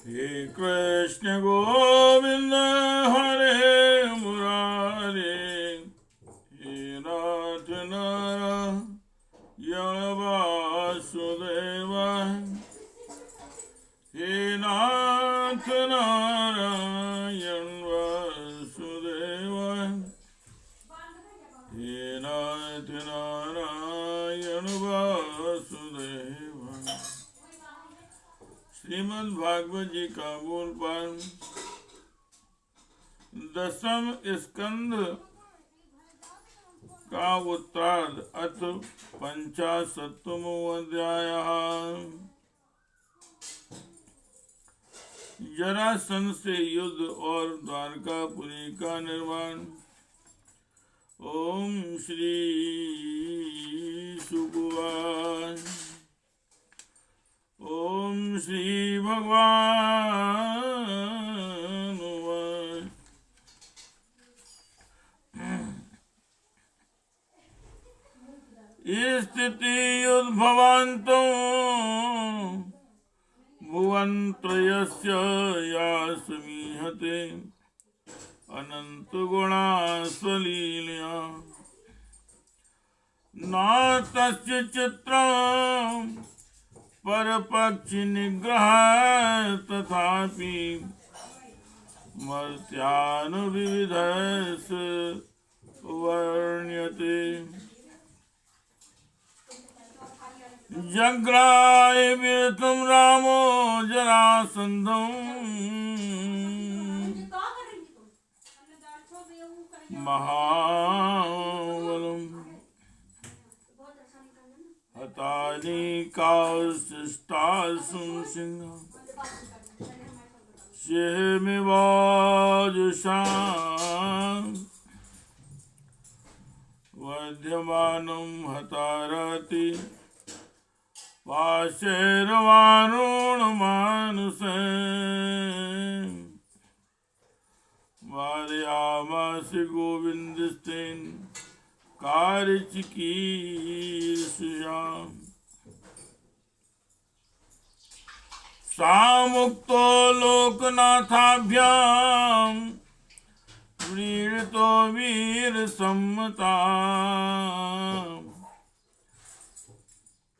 हे कृष्ण गोविंद हरे मुरारे, हे नाथ नारायण वासुदेव, हे नाथ नारायण वासुदेव, हे नाथ नारायण वासुदेव। श्रीमद् भागवत जी का मूल पाठ 10वें स्कंद का उत्तरार्ध अथ 55वां अध्याय। जरासंध से युद्ध और द्वारकापुरी का निर्माण। ओम श्री सुकुवाच। ओम श्री भगवान उवाच। स्थिति उद्भवान्तो भुवनत्रयस्य यासमीहते अनंत गुणा स्वलीलया न तस्य चित्रम् परपक्षि निग्रह तथापि मर्त्यानुविविधस वर्ण्यते। जग्राय वीरतं रामो जरासन्धं महाबलम् हतानिकाशिष्टासुं सिंहं सिंहमिवाजुषाम् वध्यमानं हतारति पाशैर्वारुणमानुषे वारयामासि गोविन्दस्तेन कार्यचिकीर्षयाम्। सामुक्तो लोकनाथाभ्याम् व्रीडितो वीरसम्मताम्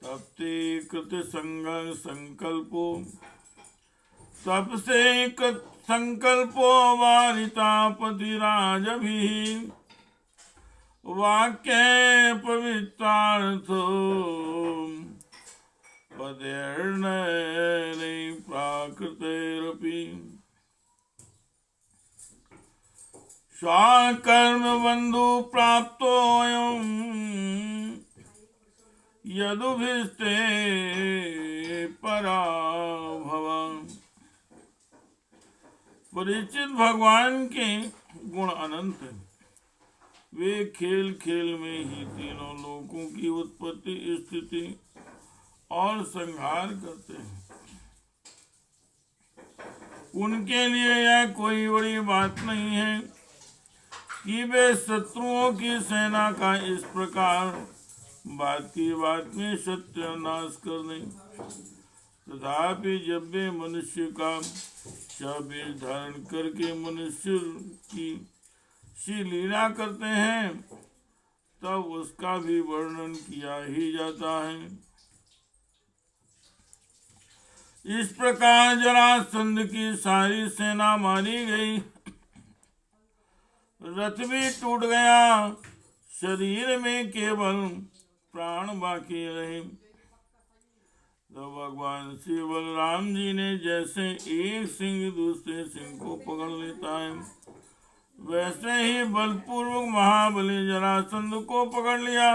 तप्ते कृतसंगं संकल्पो तपसे कृत संकल्पो वारितापतिराजभिः वाक्ये पवित्रार्थो पदेर्नयने प्राकृतेरपि स्वकर्म बंधु प्राप्तोऽयं यदुभिस्ते पराभव। परिचित भगवान के गुण अनंत हैं। वे खेल खेल में ही तीनों लोकों की उत्पत्ति, स्थिति और संहार करते हैं। उनके लिए यह कोई बड़ी बात नहीं है कि वे शत्रुओं की सेना का इस प्रकार बात की बात में सत्यानाश कर दें। तथापि जब वे मनुष्य का शरीर धारण करके मनुष्य की सी लीला करते हैं तब उसका भी वर्णन किया ही जाता है। इस प्रकार जरासंध की सारी सेना मारी गई, रथ भी टूट गया, शरीर में केवल प्राण बाकी रहे। तो भगवान श्री बलराम जी ने जैसे एक सिंह दूसरे सिंह को पकड़ लेता है, वैसे ही बलपूर्वक महाबली जरासंध को पकड़ लिया।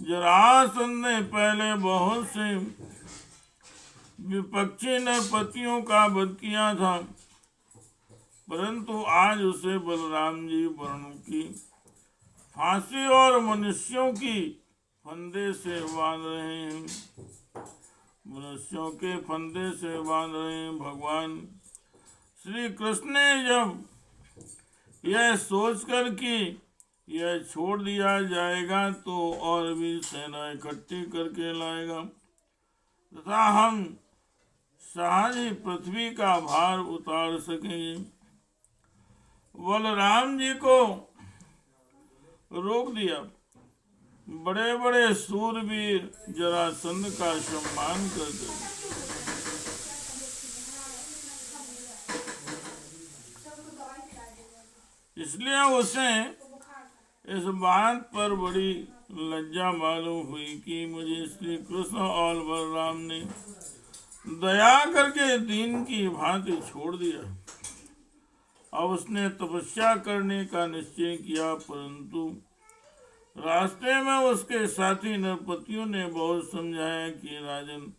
जरासंध ने पहले बहुत से विपक्षी नरपतियों का वध किया था, परंतु आज उसे बलराम जी वरुण की फांसी और मनुष्यों की फंदे से बांध रहे हैं। मनुष्यों के फंदे से बांध रहे हैं। भगवान श्री कृष्ण ने जब यह सोचकर कि यह छोड़ दिया जाएगा तो और भी सेना इकट्ठी करके लाएगा तथा हम सहज ही पृथ्वी का भार उतार सकेंगे। बलराम जी को रोक दिया। बड़े बड़े सूरवीर जरासंध का सम्मान करते, इसलिए उसे इस बात पर बड़ी लज्जा मालूम हुई कि मुझे श्री कृष्ण और बलराम ने दया करके दीन की भांति छोड़ दिया। अब उसने तपस्या करने का निश्चय किया, परंतु रास्ते में उसके साथी नरपतियों ने बहुत समझाया कि राजन,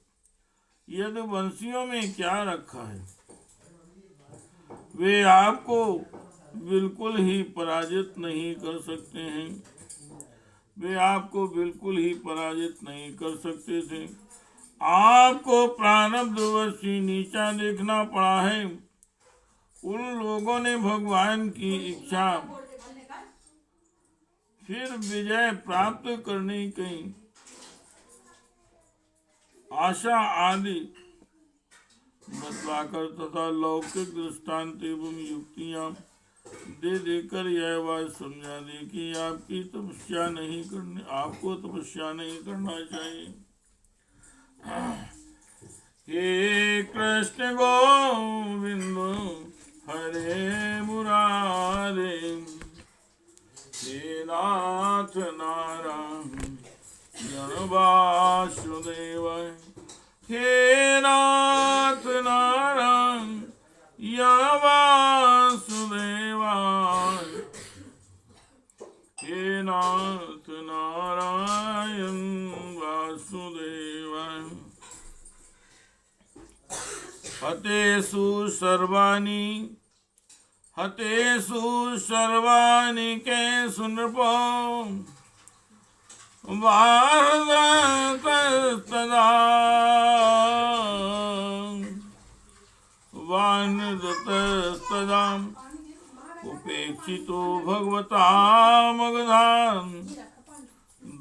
यदुवंशियों में क्या रखा है, वे आपको बिल्कुल ही पराजित नहीं कर सकते हैं। वे आपको बिल्कुल ही पराजित नहीं कर सकते थे। आपको प्रारब्धवश ही नीचा देखना पड़ा है। उन लोगों ने भगवान की इच्छा फिर विजय प्राप्त करने की आशा आदि बतलाकर तथा लौकिक दृष्टांत एवं युक्तियां दे देकर यह बात समझा दी कि आपको तपस्या नहीं करना चाहिए। हे कृष्ण गोविंद हरे मुरारे, हे नाथ नारायण वासुदेव, हे नाथ नारायण वासुदेवा, हे नाथ नारायण वासुदेवा। हतेषु सर्वाणि केषु नृपो वानरतस्तदा उपेक्षितो भगवता मगधान्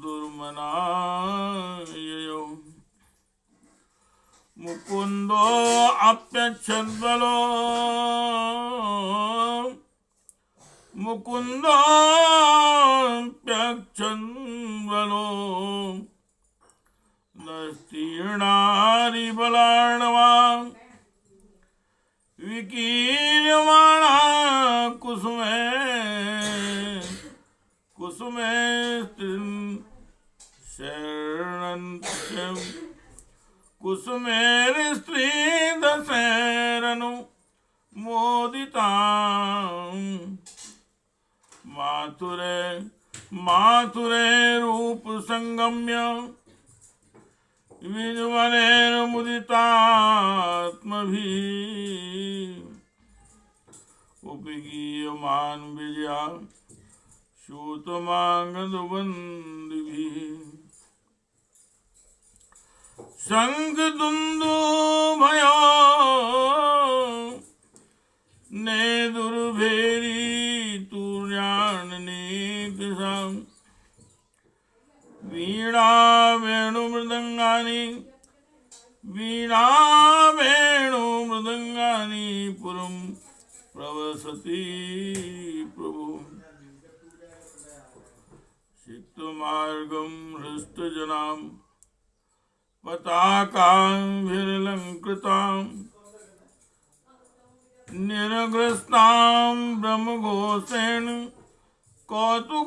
दुर्मनाययो। मुकुंदो अप्यच्छद्बलो नस्तीर्णारि बलार्णवा विकीर्यमाणा कुसुमे शरणन्त्यं कुसुमेर स्त्री दशैरनु मोदिता माथुरे रूप संगम्य विजवनेर मुदितात्मभिः उपगीयमान विजया श्रुतमागधबन्दिभिः। शंख दुन्दुभयो ने दुर्भेरी तुर्यान्नेकसाम् वीणा वेणु मृदंगानि पुरं प्रवसति प्रभु। सिक्तमार्गं हृष्टजनां पताकाभिरलङ्कृतां निर्ग्रस्तां ब्रह्मघोषेण कौतुकाबन्धतोरणां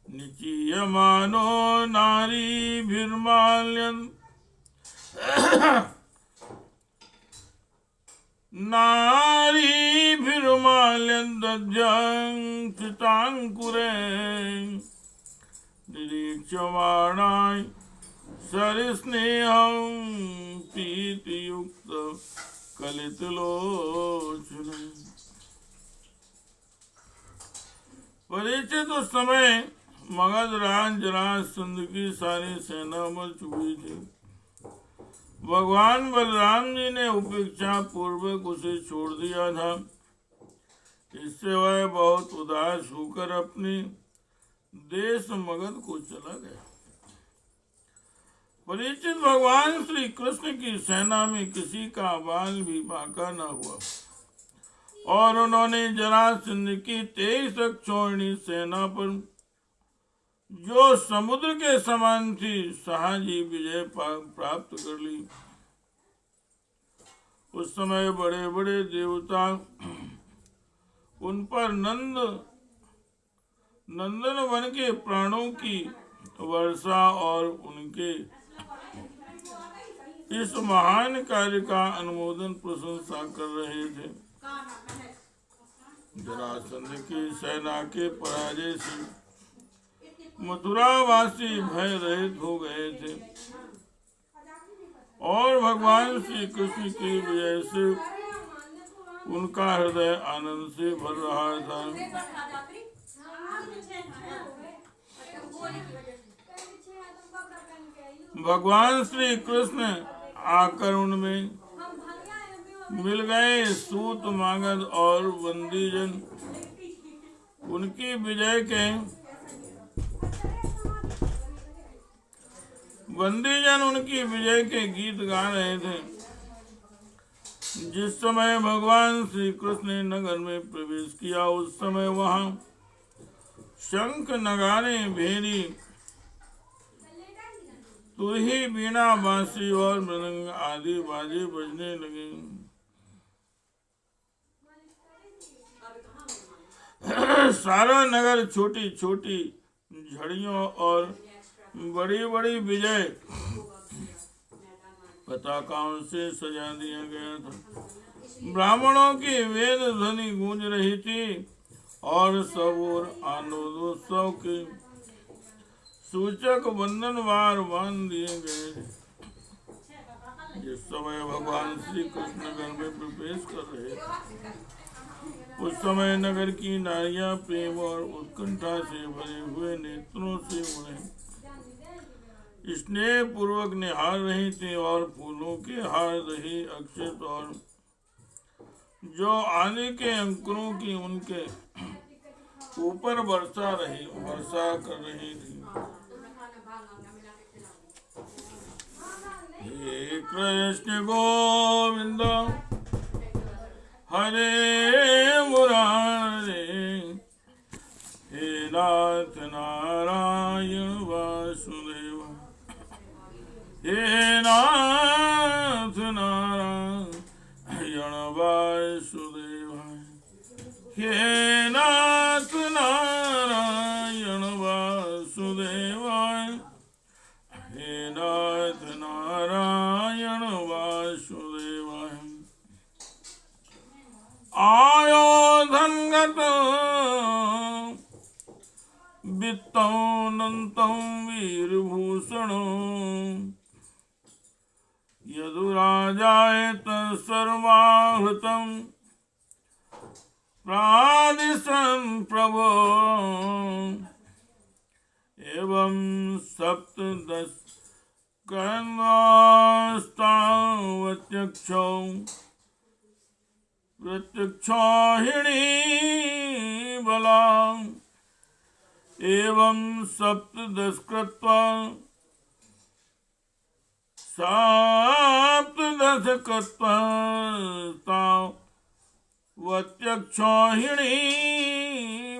निचीयमानो नारीभिर्माल्यदध्यं कृताङ्कुरे निरीक्ष्यमाणाय सरिस्नेहं प्रीतियुक्त कलितलोचन। परीक्षित उस समय मगध राज जरासंध की सारी सेना मर चुकी थी। भगवान बलराम जी ने उपेक्षा पूर्वक उसे छोड़ दिया था। इससे वह बहुत उदास होकर अपने देश मगध को चला गया। परीक्षित, भगवान श्री कृष्ण की सेना में किसी का बाल भी बांका न हुआ और उन्होंने जरासंध की 23 अक्षौहिणी सेना पर, जो समुद्र के समान थी, साहसी विजय प्राप्त कर ली। उस समय बड़े बड़े देवता उन पर नंदन वन के प्राणों की वर्षा और उनके इस महान कार्य का अनुमोदन प्रशंसा कर रहे थे। जरासंध की सेना के पराजय से मथुरावासी भय रहित हो गए थे और भगवान श्री कृष्ण की विजय से उनका हृदय आनंद से भर रहा था। भगवान श्री कृष्ण आकर उनमें मिल गए। सूत, मागध और बंदीजन उनकी विजय के गीत गा रहे थे। जिस समय भगवान श्री कृष्ण ने नगर में प्रवेश किया, उस समय वहां शंख, नगारे, भेरी, तुरही, बीणा, बांसुरी और मृदंग आदि बाजे बजने लगे। सारा नगर छोटी छोटी झड़ियों और बड़ी बड़ी विजय पताकाओं से सजा दिया गया था। ब्राह्मणों की वेद ध्वनि गूंज रही थी और सब और आनंदोत्सव के सूचक बंधनवार बांध दिए गए। जिस समय भगवान श्री कृष्ण नगर में प्रवेश कर रहे थे, उस समय नगर की नारियां प्रेम और उत्कंठा से भरे हुए नेत्रों से उन्हें स्नेह पूर्वक निहार रही थी और फूलों के हार, दही, अक्षत और जो आने के अंकुरों की उनके ऊपर वर्षा कर रही थी। हे कृष्ण गोविंद हरे मुरारे, हे नाथ नारायण वासुदेव, हे नाथ नारायण वासुदेव, हे नाथ नारायण वासुदेव, हे नाथ नारायण वासुदेव। आयो धनगत वित्तं नन्तं वीरभूषणो, यदुराजायत सर्वाहृतं प्रादिशन् प्रभो, एवं सप्तदश कर्णस्तावत्यक्षौ प्रत्यक्षाहिणी बला, एवं सप्तदश कृत्वा वत्यक्षाहिणी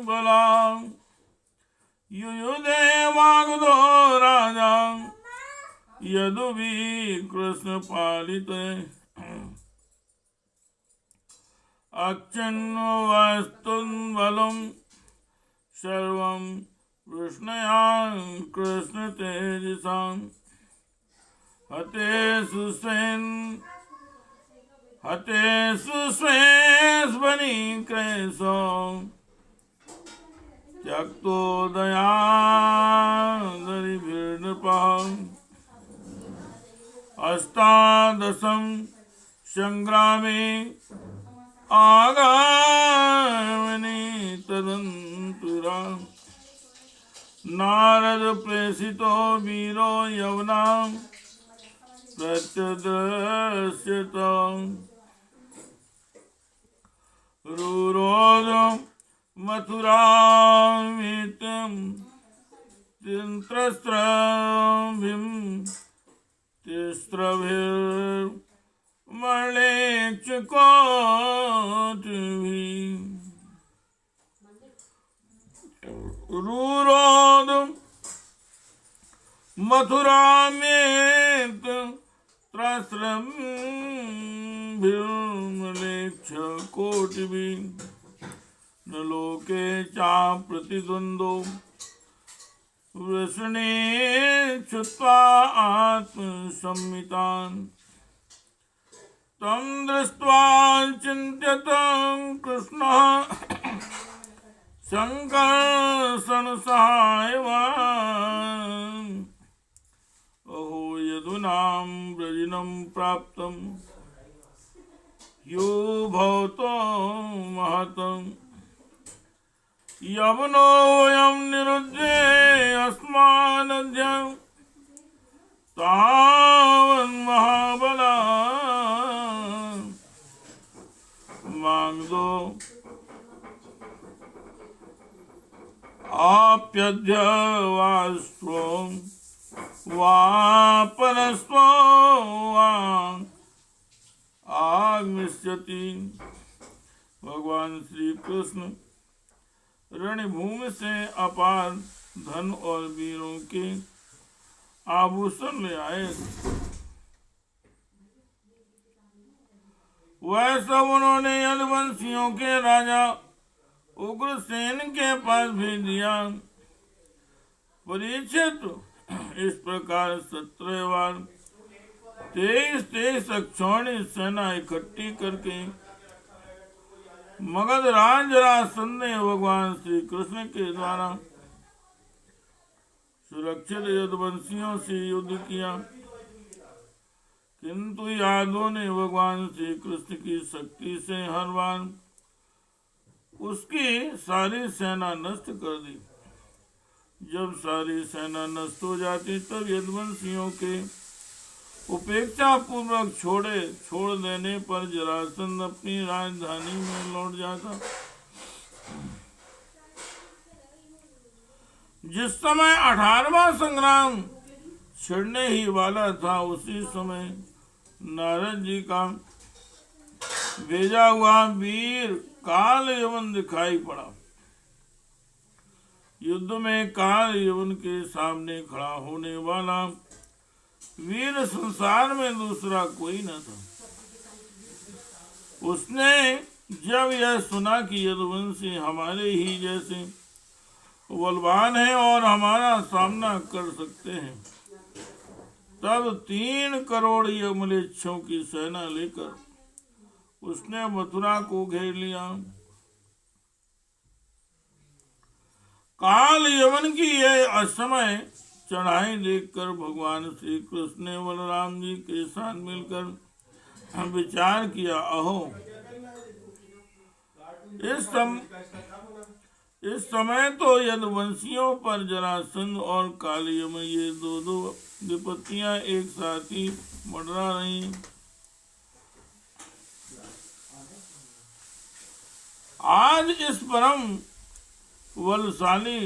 बला, युयुधे वाग्दो राजा यदुवि कृष्ण पालिते, अच्छन्नो वस्तुन्बलं सर्वं कृष्णया कृष्ण तेजसां, हतेषु स्वेष्वनिकृशो, त्यक्तो दयादरिभिर्नृपः, अष्टादशं संग्रामे आगामिनी तदन्तुरा, नारद प्रेषितो वीरो यवनां प्रत्यदृश्यतो, रुरोध मथुरामितं तिन्त्रस्त्रभिं कोट भी रूरोद मथुरा में त्राश्रम भीमलेक्ष कोट भी न लोके चा प्रतिद्वंदो वृषणे छुत्वा आत्मसंमितान् तं दृष्ट्वा चिन्त्यतं कृष्णः संकर्षणसहायवान् अहो यदुनां व्रजिनं प्राप्तं यो भवतो महतम् यवनोऽयं निरुध्ये अस्मानद्यं तावन्महाबला माङ्गदो आप्यद्य वास्त्वं वापरस्त्वं वा आगमिष्यति। भगवान श्री कृष्ण रणभूमि से अपार धन और वीरों के आभूषण ले आए। वह सब उन्होंने यदुवंशियों के राजा उग्रसेन के पास भेज दिया। परीक्षित इस प्रकार 17 बार 23 अक्षौणी सेना इकट्ठी करके मगध राज जरासंध ने भगवान श्री कृष्ण के द्वारा सुरक्षित यदुवंशियों से युद्ध किया, किंतु यादवों ने भगवान श्री कृष्ण की शक्ति से हर बार उसकी सारी सेना नष्ट कर दी। जब सारी सेना नष्ट हो जाती तब यदुवंशियों के उपेक्षा पूर्वक छोड़ देने पर जरासंध अपनी राजधानी में लौट जाता। जिस समय 18वां संग्राम छिड़ने ही वाला था, उसी समय नारद जी का भेजा हुआ वीर काल यवन दिखाई पड़ा। युद्ध में काल यवन के सामने खड़ा होने वाला वीर संसार में दूसरा कोई न था। उसने जब यह सुना कि यदुवंशी हमारे ही जैसे बलवान है और हमारा सामना कर सकते हैं, तब 3 करोड़ यमलेच्छों की सेना लेकर उसने मथुरा को घेर लिया। काल यवन की यह असमय चढ़ाई देखकर भगवान श्री कृष्ण ने बलराम जी के साथ मिलकर विचार किया, अहो इस समय तो यदुवंशियों पर जरासंध और कालयम ये दो विपत्तियां एक साथ ही मंडरा रही। आज इस परम बलशाली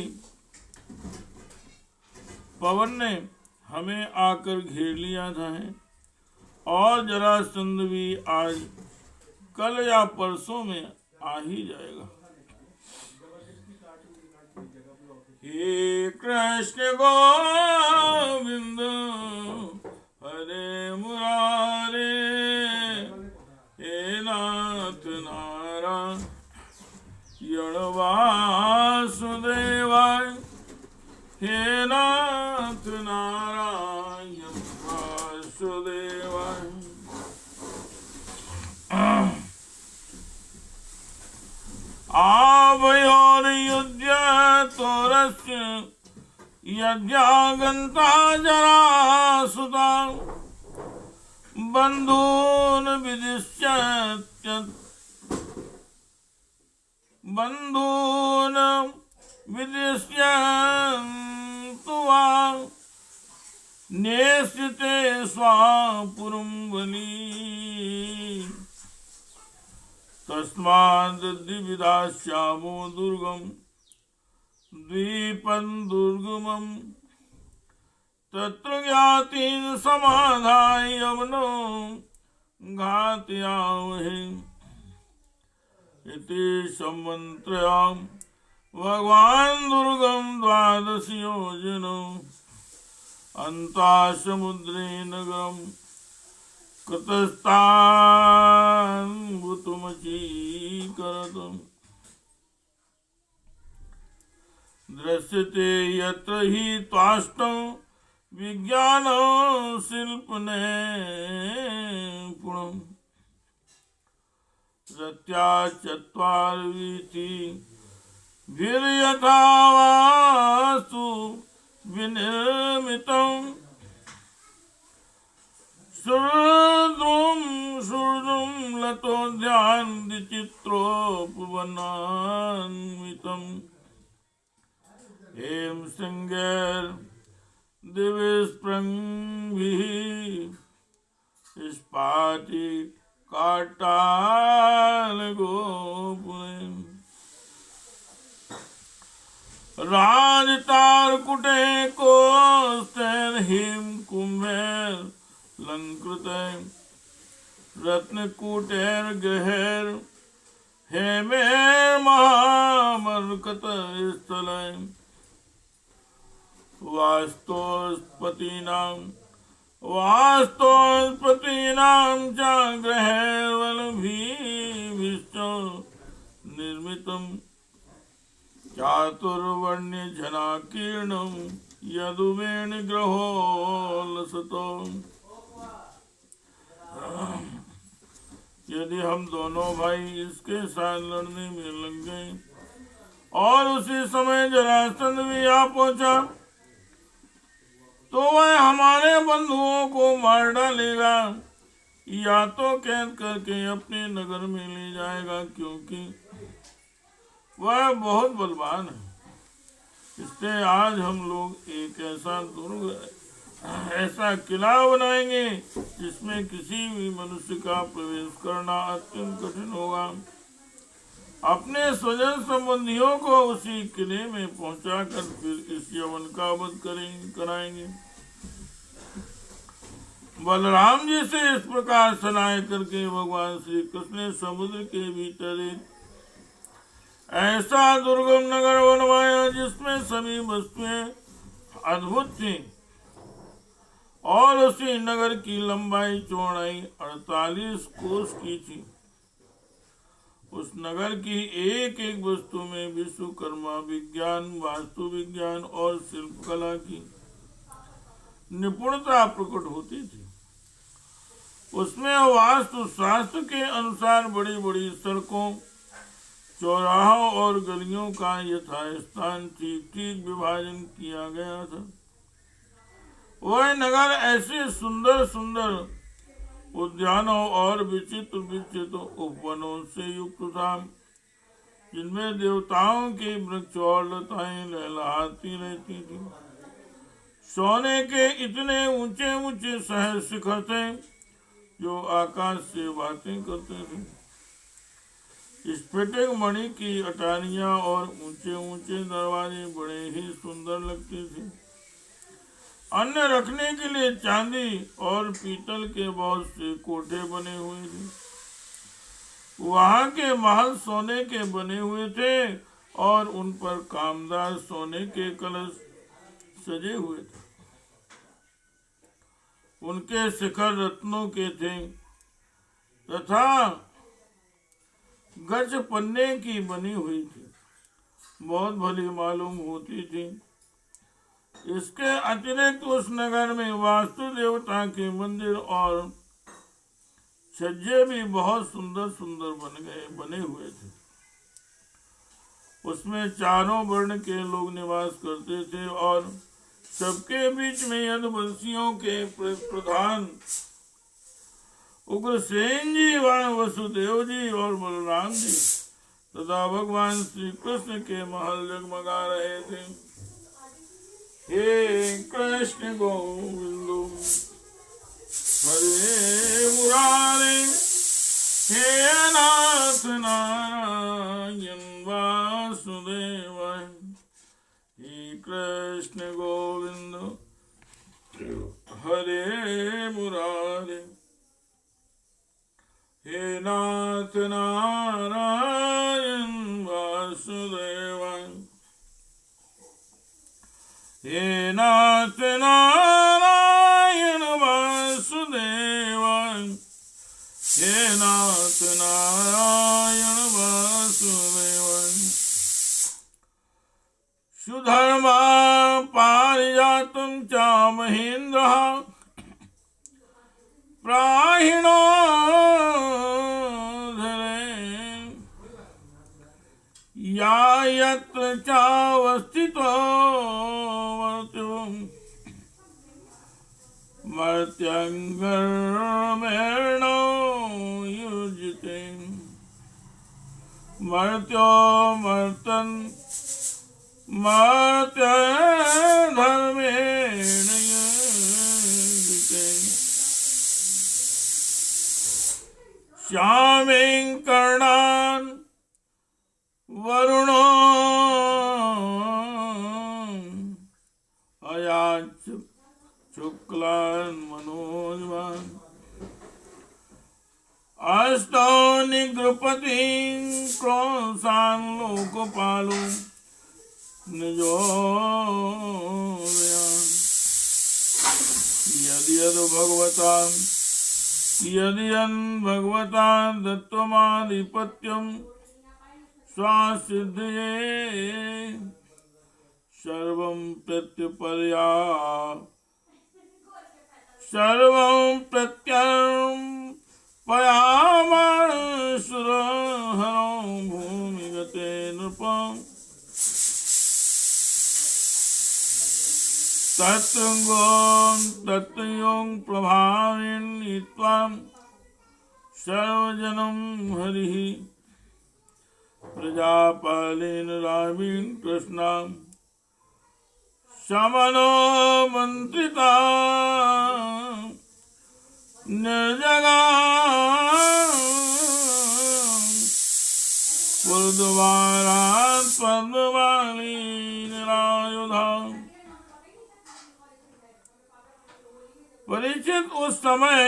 पवन ने हमें आकर घेर लिया था है, और जरासंध भी आज कल या परसों में आ ही जाएगा। हे कृष्ण गोविंद हरे मुरारे, हे नाथ नारायण वासुदेवाय, हे नाथ नारायण वासुदेवाय। आवयोर्युध्य तोरस्य यज्ञागन्ता जरासुता, बन्धून् विदिश्यन्तु वा नेष्यते स्वापुरं बली। तस्माद् द्विविधास्यामो दुर्गम द्वीपं दुर्गमं, तत्र ज्ञातिं समाधाय यवनो घातयामहे। इति सम्मन्त्रयां भगवान् दुर्गं द्वादश योजनम् अन्तासमुद्रे नगरं कृतस्तान्भुतमचीकरतम्। दृश्यते यत्र हि त्वाष्टं विज्ञानशिल्पनिपुणम् रत्या चत्वारवीथिभिर्यथा वास्तु विनिर्मितम्। सूर्यं लतोद्यान विचित्रोपवनान्वितम्। हेम शृङ्गैर्दिविस्पृङ्भिः स्फाटिकाटालगोपुरम्। राजतारकुटे कोस्तैर्हिमकुम्भैरलङ्कृतैः रत्नकूटैर्गहैर्हेमैर्महामरकतस्थलैः। वास्तोस्पतीनां च ग्रहैर्वल्लभीभिश्च निर्मितम्। चातुर्वर्ण्यजनाकीर्णं यदुवेणुग्रहोल्लसतो। यदि हम दोनों भाई इसके साथ लड़ने में लग गए और उसी समय जरासंध भी आ पहुंचा तो वह हमारे बंधुओं को मार डालेगा या तो कैद करके अपने नगर में ले जाएगा, क्योंकि वह बहुत बलवान है। इसलिए आज हम लोग एक ऐसा किला बनाएंगे जिसमें किसी भी मनुष्य का प्रवेश करना अत्यंत कठिन होगा। अपने स्वजन संबंधियों को उसी किले में पहुंचाकर फिर इस यवन का वध कराएंगे। बलराम जी से इस प्रकार सलाह करके भगवान श्री कृष्ण ने समुद्र के भीतर एक ऐसा दुर्गम नगर बनवाया जिसमें सभी वस्तुएं अद्भुत थी और उसी नगर की लंबाई चौड़ाई 48 कोस की थी। उस नगर की एक एक वस्तु में विश्वकर्मा विज्ञान, वास्तु विज्ञान और शिल्पकला की निपुणता प्रकट होती थी। उसमें वास्तु शास्त्र के अनुसार बड़ी बड़ी सड़कों, चौराहों और गलियों का यथास्थान ठीक ठीक विभाजन किया गया था। वह नगर ऐसे सुंदर सुंदर उद्यानों और विचित्र विचित्र उपवनों से युक्त था जिनमें देवताओं के वृक्ष और लताएं लहलहाती रहती थी। सोने के इतने ऊंचे ऊंचे शहर शिखर थे जो आकाश से बातें करते थे। स्फटिक मणि की अटारियां और ऊंचे ऊंचे दरवाजे बड़े ही सुंदर लगते थे। अन्न रखने के लिए चांदी और पीतल के बहुत से कोठे बने हुए थे। वहां के महल सोने के बने हुए थे और उन पर कामदार सोने के कलश सजे हुए थे। उनके शिखर रत्नों के थे तथा गज पन्ने की बनी हुई थी, बहुत भली मालूम होती थी। इसके अतिरिक्त उस नगर में वास्तु देवता के मंदिर और छज्जे भी बहुत सुंदर सुंदर बने हुए थे। उसमें चारों वर्ण के लोग निवास करते थे और सबके बीच में यदुवंशियों के प्रधान उग्रसेन जी, वसुदेव जी और बलराम जी तथा भगवान श्री कृष्ण के महल जगमगा रहे थे। हे कृष्ण गोविंद हरे मुरारे, हे नाथ नारायण वासुदेवाय। हे कृष्ण गोविंद हरे मुरारे। हे नाथ नारायण वासुदेव, हे नाथ नारायण वासुदेव, हे नाथ नारायण वासुदेव। सुधर्मा पारिजातं च महेन्द्रः प्राहिणो या यत्र चावस्थितो मर्त्यङ्गर्मेणो युज्यते, मर्त्यो मर्तन् मर्त्य धर्मेण युज्यते। श्यामें कर्णान् वरुणो अयाच शुक्लान् मनोजवान्, अष्टौ निगृपतिं क्रौंसान् लोकपालो निजोदयान्। यदि भगवता दत्तमाधिपत्यं स्वासिद्धये सर्वं प्रत्यर्पयामासुरहरो भूमिगते नृपम्। तत्त्वं प्रभावेन त्वां सर्वजनं हरिः प्रजापालेन रामेण कृष्णां समनो मंत्रिता निर्जगां पुरद्वारात् पद्मवालीनिरायुधां। परीक्षित, उस समय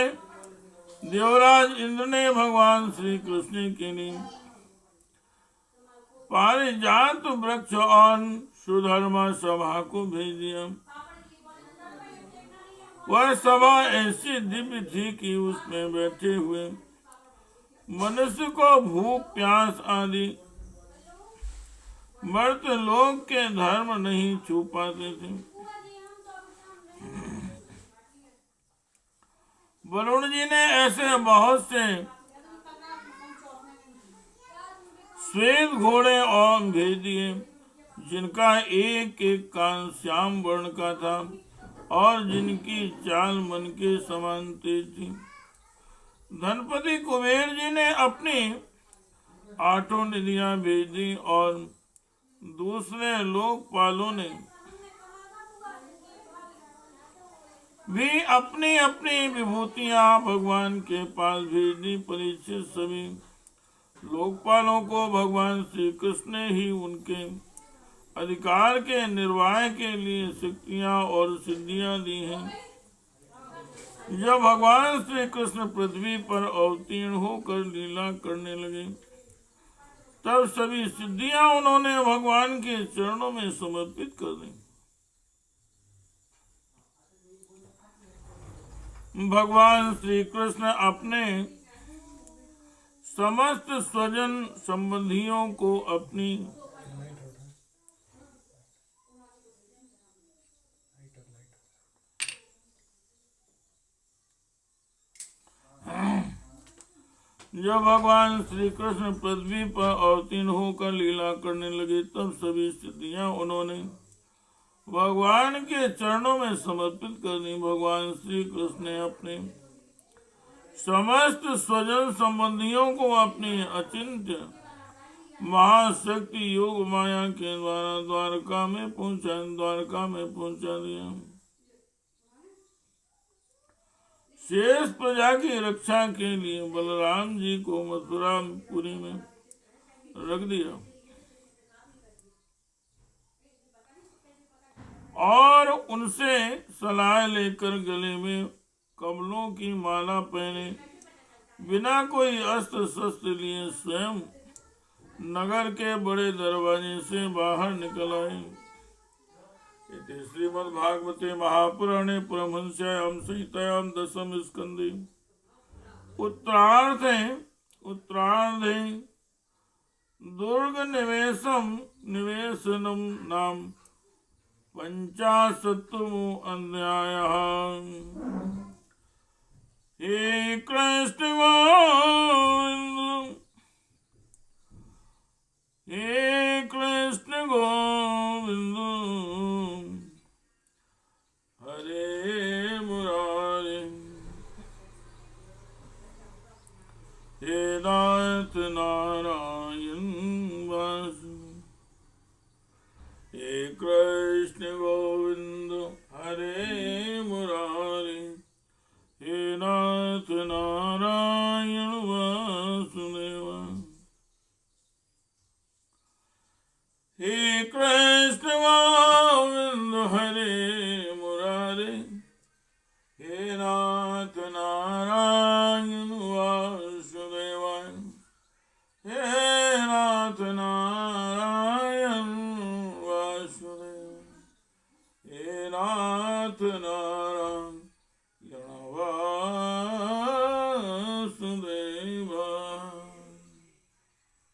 देवराज इंद्र ने भगवान श्री कृष्ण के लिए पारिजात वृक्ष और सुधर्मा सभा को भेज दिया। वह सभा ऐसी दिव्य थी कि उसमें बैठे हुए मनुष्य को भूख प्यास आदि मर्त्य लोक के धर्म नहीं छू पाते थे। वरुण जी ने ऐसे बहुत से श्वेत घोड़े और भेज दिए जिनका एक एक कान श्याम वर्ण का था और जिनकी चाल मन के समान तेज थी। धनपति कुबेर जी ने अपनी 8 निधियां भेज दी और दूसरे लोकपालों ने भी अपनी अपनी विभूतियां भगवान के पास भेज दी। परीक्षित, सभी लोकपालों को भगवान श्री कृष्ण ने ही उनके अधिकार के निर्वाह के लिए शक्तियां और सिद्धियां दी हैं। जब भगवान श्री कृष्ण पृथ्वी पर अवतीर्ण होकर लीला करने लगे तब सभी सिद्धियां उन्होंने भगवान के चरणों में समर्पित कर दी। भगवान श्री कृष्ण अपने समस्त स्वजन संबंधियों को अपनी जब भगवान श्री कृष्ण पृथ्वी पर अवतीर्ण होकर लीला करने लगे तब सभी सिद्धियां उन्होंने भगवान के चरणों में समर्पित कर दी। भगवान श्री कृष्ण ने अपने समस्त स्वजन संबंधियों को अपनी अचिंत्य महाशक्ति योग माया के द्वारा द्वारका में पहुंचा दिया। शेष प्रजा की रक्षा के लिए बलराम जी को मथुरापुरी में रख दिया और उनसे सलाह लेकर गले में कमलों की माला पहने बिना कोई अस्त्र शस्त्र लिए स्वयं नगर के बड़े दरवाजे से बाहर निकल आए। इति श्रीमद्भागवते महापुराणे परमहंस्याम संहितायां दशम स्कंदे उत्तरार्धे दुर्ग निवेशनम नाम पंचाशत्तमो अध्यायः। हे कृष्ण गोविंद, हे कृष्ण गोविंद, हरे मुरारे, हे नाथ नारायण वासु, हे कृष्ण गोविंद, हरे मुरारे, हे नाथ नारायण वासुदेव। हे कृष्ण गोविंद, हरे मुरारे, हे नाथ नारायण वासुदेव, हे नाथ नारायण वासुदेव, हे नाथ नारायण